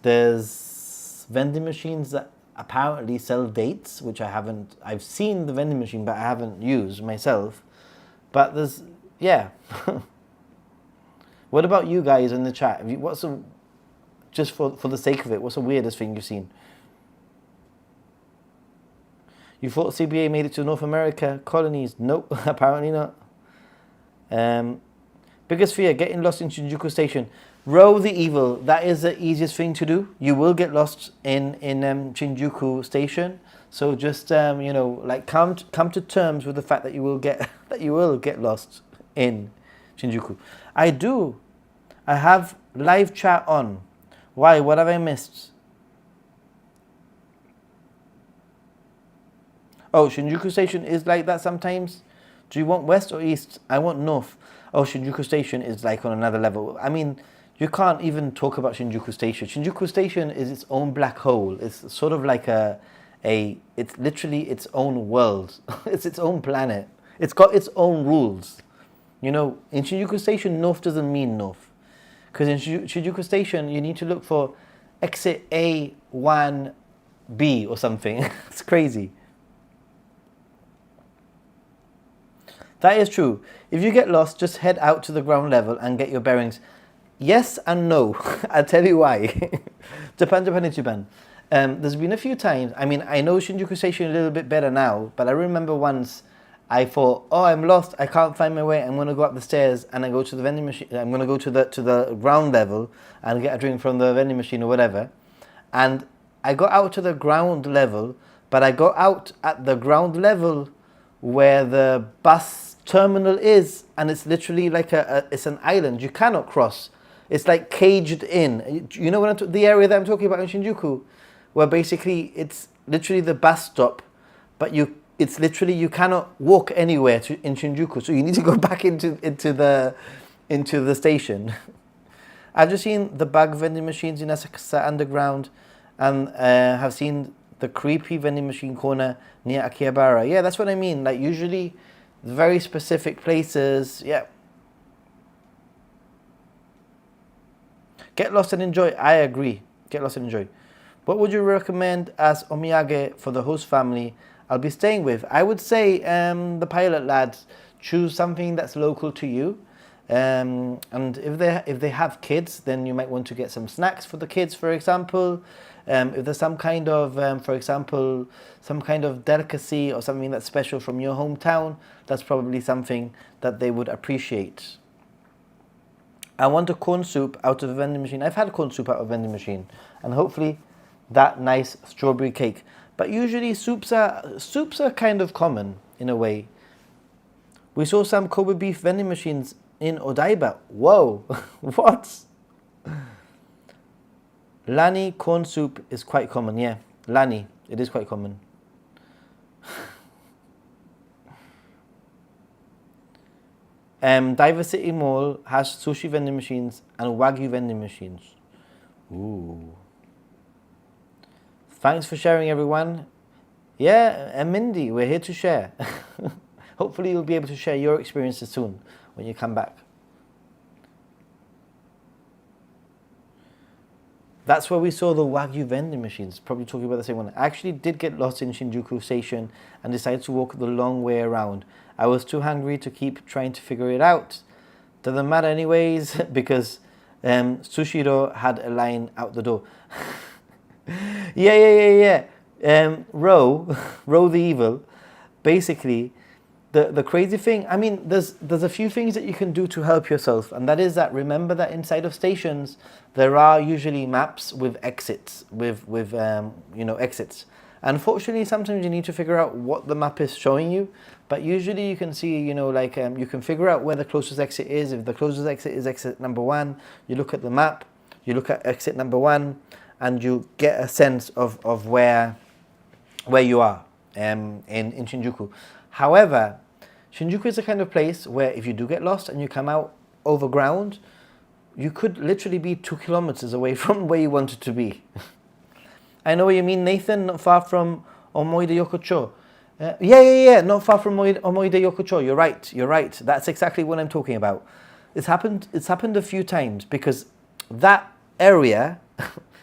There's vending machines that apparently sell dates, which I've seen the vending machine, but I haven't used myself. But there's, yeah. What about you guys in the chat? Just for the sake of it, what's the weirdest thing you've seen? You thought CBA made it to North America colonies? Nope, apparently not. Biggest fear, getting lost in Shinjuku Station. Row the evil, that is the easiest thing to do. You will get lost in Shinjuku Station. So just, like come to terms with the fact that you will get lost in Shinjuku. I have live chat on. Why? What have I missed? Oh, Shinjuku Station is like that sometimes. Do you want west or east? I want north. Oh, Shinjuku Station is like on another level. I mean, you can't even talk about Shinjuku Station. Shinjuku Station is its own black hole. It's sort of like it's literally its own world. It's its own planet. It's got its own rules. You know, in Shinjuku Station, north doesn't mean north. Because in Shinjuku Station, you need to look for exit A1B or something. It's crazy. That is true. If you get lost, just head out to the ground level and get your bearings. Yes and no. I'll tell you why. Japan. There's been a few times, I mean, I know Shinjuku Station a little bit better now, but I remember once I thought, oh, I'm lost, I can't find my way, I'm going to go up the stairs and I go to the vending machine, I'm going to go to the ground level and get a drink from the vending machine or whatever. And I got out to the ground level, but I got out at the ground level where the bus terminal is, and it's literally like it's an island. You cannot cross. It's like caged in. You know what the area that I'm talking about in Shinjuku, where basically it's literally the bus stop, but it's literally you cannot walk anywhere in Shinjuku, so you need to go back into the station. I've just seen the bug vending machines in Asakusa Underground, and have seen the creepy vending machine corner near Akihabara. Yeah, that's what I mean. Like usually, very specific places. Yeah. Get lost and enjoy. I agree. Get lost and enjoy. What would you recommend as omiyage for the host family I'll be staying with? I would say the pilot lads, choose something that's local to you. And if they have kids, then you might want to get some snacks for the kids, for example. If there's some kind of, for example, some kind of delicacy or something that's special from your hometown, that's probably something that they would appreciate. I want a corn soup out of a vending machine. I've had corn soup out of a vending machine, and hopefully that nice strawberry cake. But usually soups are kind of common in a way. We saw some Kobe beef vending machines in Odaiba. Whoa, what? Lani corn soup is quite common, yeah. Lani, it is quite common. Diver City Mall has sushi vending machines and wagyu vending machines. Ooh. Thanks for sharing, everyone. Yeah, and Mindy, we're here to share. Hopefully you'll be able to share your experiences soon when you come back. That's where we saw the wagyu vending machines, probably talking about the same one. I actually did get lost in Shinjuku Station and decided to walk the long way around. I was too hungry to keep trying to figure it out. Doesn't matter anyways, because Sushiro had a line out the door. Yeah. Row the evil. Basically, the crazy thing, I mean, there's a few things that you can do to help yourself, and that is that remember that inside of stations there are usually maps with exits, with exits. Unfortunately, sometimes you need to figure out what the map is showing you, but usually you can see, you can figure out where the closest exit is. If the closest exit is exit number 1, you look at the map, you look at exit number 1, and you get a sense of where where you are in Shinjuku. However, Shinjuku is the kind of place where if you do get lost and you come out overground, you could literally be 2 kilometers away from where you wanted to be. I know what you mean, Nathan, not far from Omoide Yokocho. Yeah, not far from Omoide Yokocho. You're right. That's exactly what I'm talking about. It's happened a few times because that area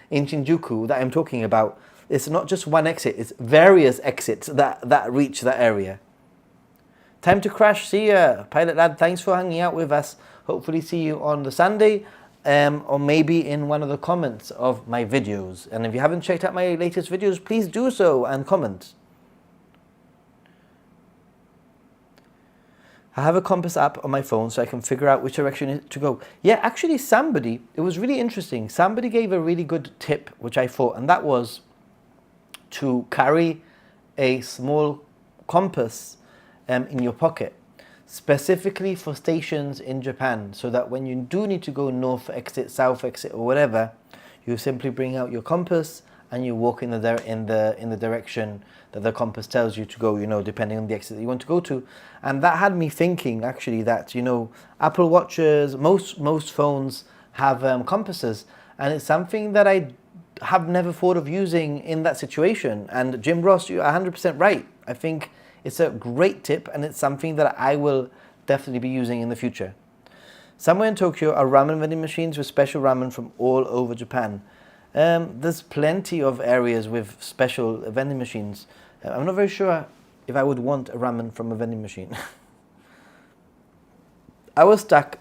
in Shinjuku that I'm talking about, it's not just one exit, it's various exits that reach that area. Time to crash, see ya. Pilot Lad, thanks for hanging out with us. Hopefully see you on the Sunday, or maybe in one of the comments of my videos. And if you haven't checked out my latest videos, please do so and comment. I have a compass app on my phone so I can figure out which direction to go. Yeah, actually it was really interesting. Somebody gave a really good tip, which I thought, and that was to carry a small compass in your pocket, specifically for stations in Japan, so that when you do need to go north exit, south exit, or whatever, you simply bring out your compass and you walk in the direction that the compass tells you to go, depending on the exit that you want to go to. And that had me thinking, actually, that, Apple Watches, most phones have compasses, and it's something that I have never thought of using in that situation. And Jim Ross, you're 100% right. I think it's a great tip, and it's something that I will definitely be using in the future. Somewhere in Tokyo are ramen vending machines with special ramen from all over Japan. There's plenty of areas with special vending machines. I'm not very sure if I would want a ramen from a vending machine. I was stuck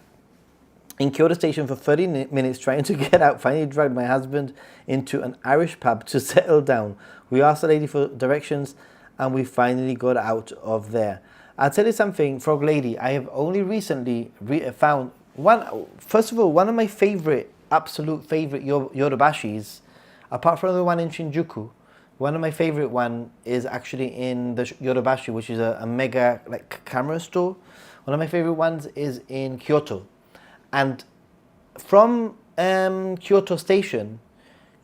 in Kyoto Station for 30 minutes trying to get out. Finally dragged my husband into an Irish pub to settle down. We asked the lady for directions and we finally got out of there. I'll tell you something, Frog Lady, I have only recently found first of all, one of my absolute favorite Yorobashis, apart from the one in Shinjuku. One of my favorite one is actually in the Yorobashi, which is a mega camera store. One of my favorite ones is in Kyoto. And from Kyoto Station,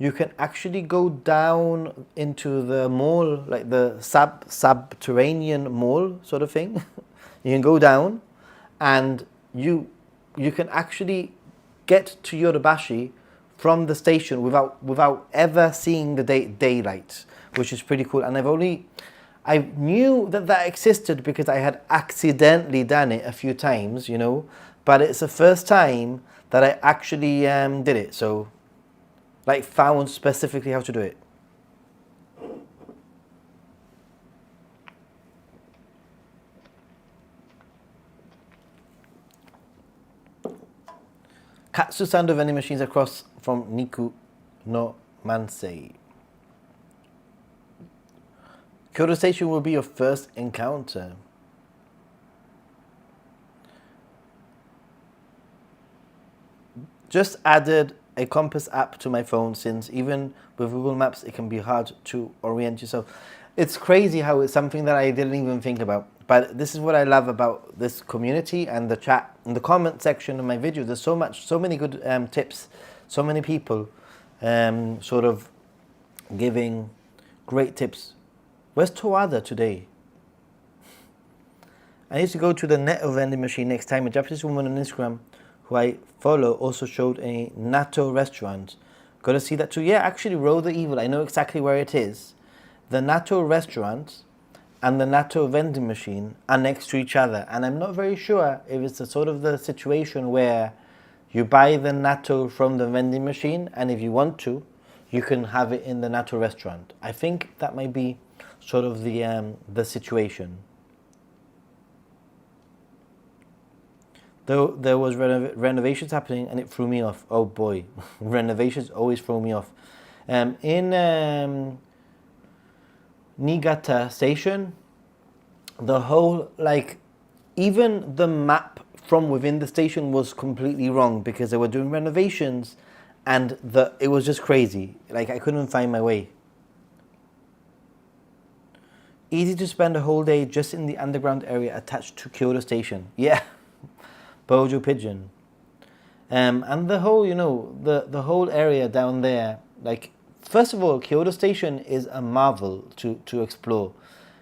you can actually go down into the mall, like the subterranean mall sort of thing. You can go down and you can actually get to Yorobashi from the station without ever seeing the daylight, which is pretty cool. And I knew that existed because I had accidentally done it a few times, but it's the first time that I actually did it. So, found specifically how to do it. Katsu Sando vending machines across from Niku no Mansei. Kyoto Station will be your first encounter. Just added a compass app to my phone, since even with Google Maps it can be hard to orient yourself. It's crazy how it's something that I didn't even think about. But this is what I love about this community and the chat and the comment section of my video. There's so many good tips, so many people sort of giving great tips. Where's Toada today? I need to go to the Netto vending machine next time. A Japanese woman on Instagram who I follow also showed a natto restaurant. Got to see that too. Yeah, actually, Row the Evil, I know exactly where it is. The natto restaurant and the natto vending machine are next to each other. And I'm not very sure if it's the situation where you buy the natto from the vending machine, and if you want to, you can have it in the natto restaurant. I think that might be sort of the situation. Though there was renovations happening and it threw me off. Oh boy, renovations always throw me off. In Niigata station, the whole, even the map from within the station was completely wrong because they were doing renovations and it was just crazy. I couldn't find my way. Easy to spend a whole day just in the underground area attached to Kyoto Station. Yeah, Bojo Pigeon. And the whole, the whole area down there, first of all, Kyoto Station is a marvel to explore.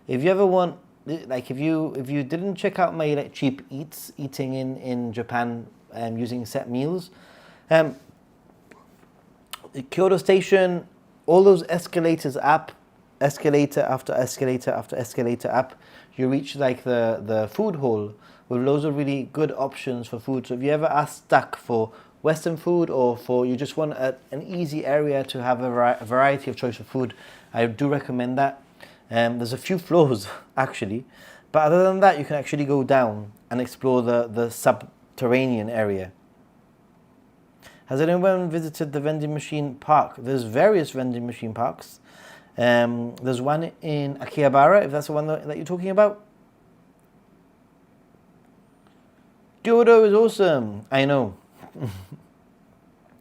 If you ever want, like if you didn't check out my like cheap eating in Japan using set meals, Kyoto Station, all those escalators up, escalator after escalator after escalator up, you reach like the food hall with loads of really good options for food. So if you ever are stuck for Western food or for you just want an easy area to have a variety of choice of food, I do recommend that. There's a few floors actually, but other than that you can actually go down and explore the subterranean area. Has anyone visited the vending machine park? There's various vending machine parks. There's one in Akihabara, if that's the one that you're talking about. Kyoto is awesome. I know.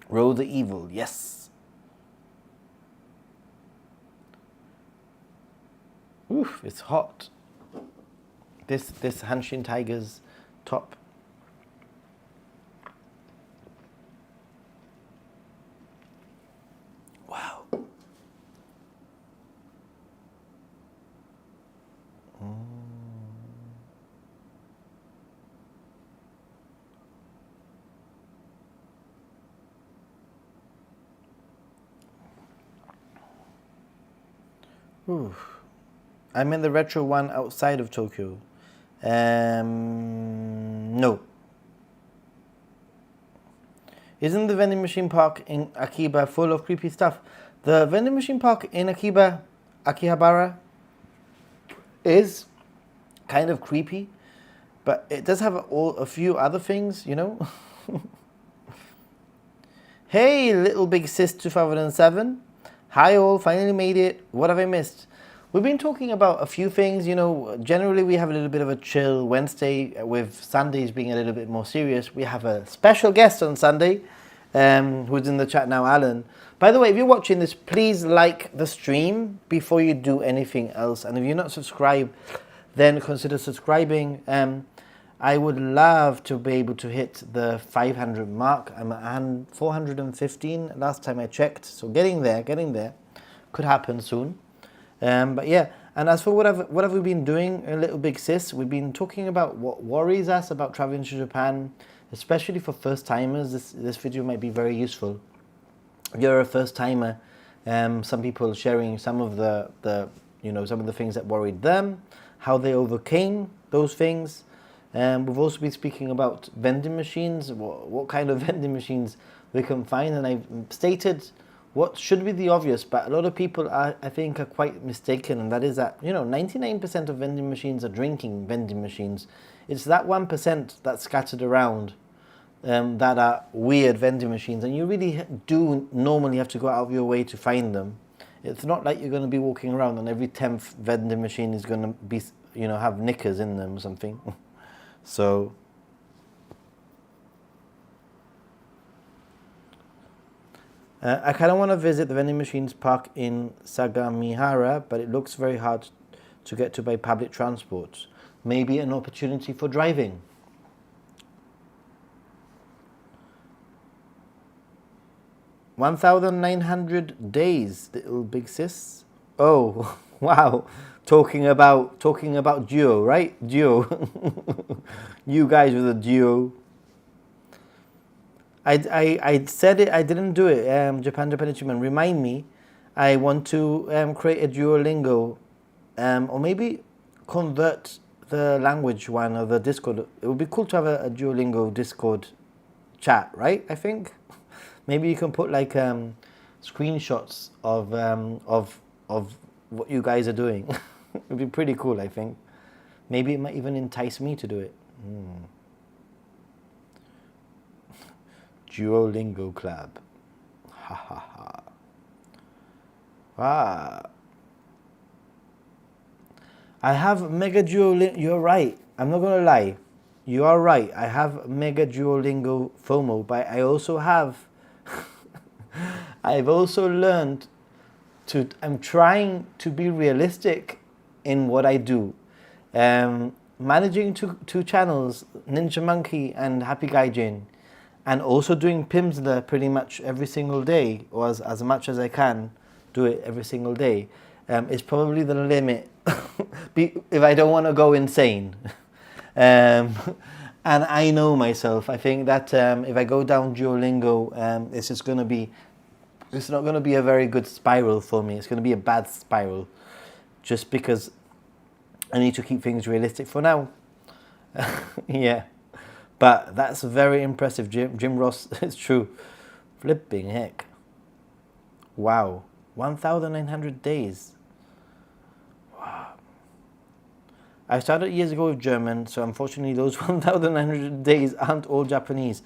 Roll the evil, yes. Oof, it's hot. This Hanshin Tiger's top. Wow. Ooh. I meant the retro one outside of Tokyo. No. Isn't the vending machine park in Akiba full of creepy stuff? The vending machine park in Akihabara, is kind of creepy, but it does have a few other things, you know. Hey, Little Big Sis 2007. Hi all, finally made it. What have I missed? We've been talking about a few things, you know. Generally we have a little bit of a chill Wednesday, with Sundays being a little bit more serious. We have a special guest on Sunday, who's in the chat now, Alan. By the way, if you're watching this, please like the stream before you do anything else. And if you're not subscribed, then consider subscribing. I would love to be able to hit the 500 mark. I'm at 415 last time I checked. So getting there. Could happen soon. But yeah, and as for what have we been doing, a Little Big Sis, we've been talking about what worries us about traveling to Japan, especially for first timers. This video might be very useful. If you're a first timer, some people sharing some of the some of the things that worried them, how they overcame those things. We've also been speaking about vending machines, what kind of vending machines we can find, and I've stated what should be the obvious, but a lot of people I think are quite mistaken, and that is that 99% of vending machines are drinking vending machines. It's that 1% that's scattered around that are weird vending machines, and you really do normally have to go out of your way to find them. It's not like you're going to be walking around and every 10th vending machine is going to be have knickers in them or something. So I kind of want to visit the vending machines park in Sagamihara, but it looks very hard to get to by public transport. Maybe an opportunity for driving. $1,900 days, Little Big Sis. Oh, wow. Talking about duo, right? Duo. You guys with a duo. I said it, I didn't do it. Japan Ichiban, remind me. I want to create a Duolingo, or maybe convert the language one or the Discord. It would be cool to have a Duolingo Discord chat, right? I think maybe you can put like screenshots of what you guys are doing. It'd be pretty cool, I think. Maybe it might even entice me to do it. Duolingo Club. Ha ha ha. Ah. I have Mega Duolingo. You're right. I'm not going to lie. You are right. I have Mega Duolingo FOMO, but I also have. I've also learned I'm trying to be realistic in what I do. Managing two channels, Ninja Monkey and Happy Gaijin, and also doing Pimsleur pretty much every single day, or as much as I can. do it every single day is probably the limit if I don't want to go insane. And I know myself. I think that if I go down Duolingo, it's not going to be a very good spiral for me. It's going to be a bad spiral, just because I need to keep things realistic for now. Yeah, but that's very impressive, Jim Ross. It's true. Flipping heck. Wow, 1,900 days. Wow. I started years ago with German, so unfortunately those 1,900 days aren't all Japanese.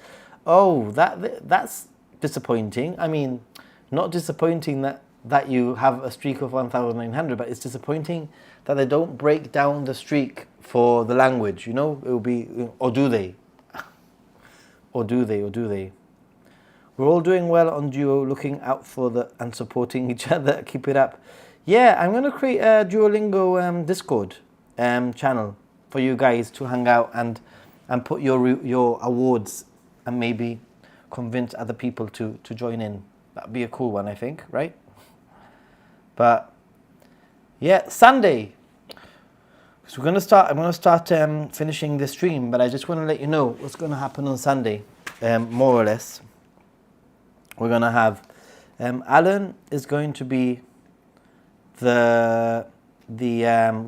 Oh, that's disappointing. I mean, not disappointing that you have a streak of 1,900, but it's disappointing that they don't break down the streak for the language, you know? It will be, or do they? Or do they? We're all doing well on Duo, looking out for and supporting each other. Keep it up. Yeah, I'm going to create a Duolingo Discord channel for you guys to hang out and put your awards and maybe convince other people to join in. That'd be a cool one, I think, right? But yeah, Sunday. So I'm going to start finishing the stream, but I just want to let you know what's going to happen on Sunday, more or less. We're going to have Alan is going to be the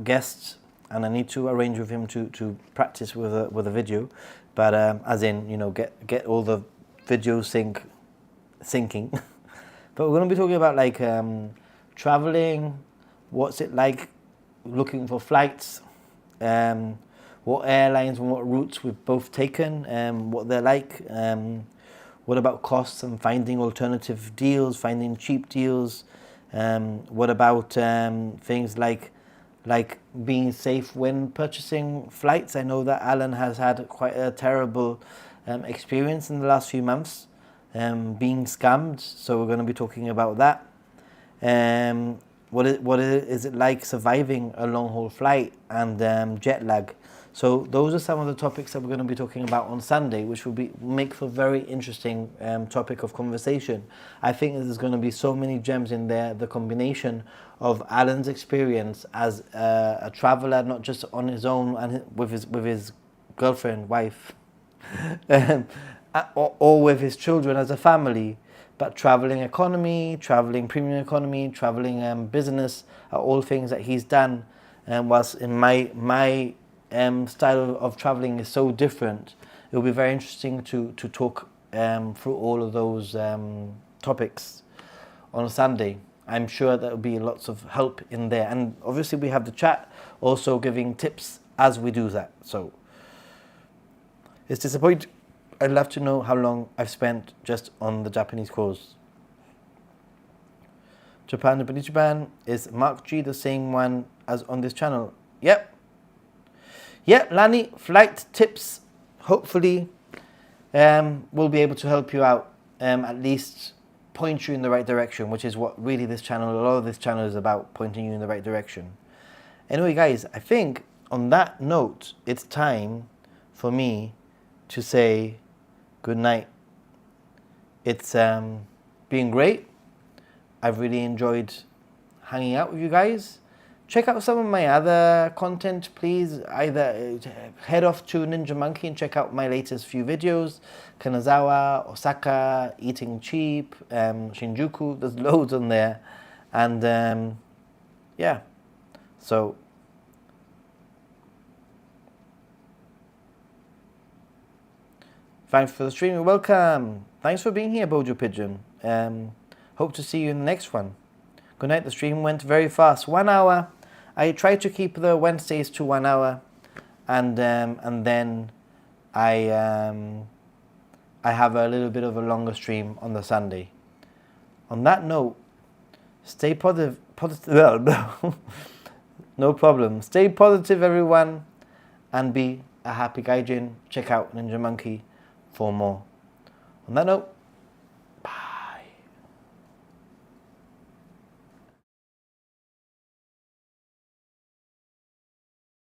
guest, and I need to arrange with him to practice with a video, but as in, you know, get all the video syncing. But we're going to be talking about like traveling, what's it like looking for flights, what airlines and what routes we've both taken, what they're like, what about costs and finding alternative deals, finding cheap deals, what about things like being safe when purchasing flights. I know that Alan has had quite a terrible experience in the last few months, being scammed, so we're going to be talking about that. What is it like surviving a long-haul flight and jet lag? So those are some of the topics that we're going to be talking about on Sunday, which will make for a very interesting topic of conversation. I think there's going to be so many gems in there. The combination of Alan's experience as a traveler, not just on his own and with his girlfriend, wife, or with his children as a family, but traveling economy, traveling premium economy, traveling business are all things that he's done. Whilst in my style of traveling is so different, it will be very interesting to talk through all of those topics on Sunday. I'm sure there will be lots of help in there, and obviously we have the chat also giving tips as we do that. So it's disappointing. I'd love to know how long I've spent just on the Japanese course. Japan, is Mark G the same one as on this channel? Yep, Lani, flight tips, hopefully we'll be able to help you out, at least point you in the right direction, which is what really a lot of this channel is about, pointing you in the right direction. Anyway, guys, I think on that note, it's time for me to say good night. It's been great. I've really enjoyed hanging out with you guys. Check out some of my other content, please. Either head off to Ninja Monkey and check out my latest few videos. Kanazawa, Osaka, Eating Cheap, Shinjuku, there's loads on there. And yeah, so thanks for the stream, you're welcome. Thanks for being here, Bojo Pigeon. Hope to see you in the next one. Good night, the stream went very fast. 1 hour. I try to keep the Wednesdays to 1 hour, and then I have a little bit of a longer stream on the Sunday. On that note, stay positive. Well, no problem. Stay positive, everyone, and be a happy gaijin. Check out Ninja Monkey for more. On that note,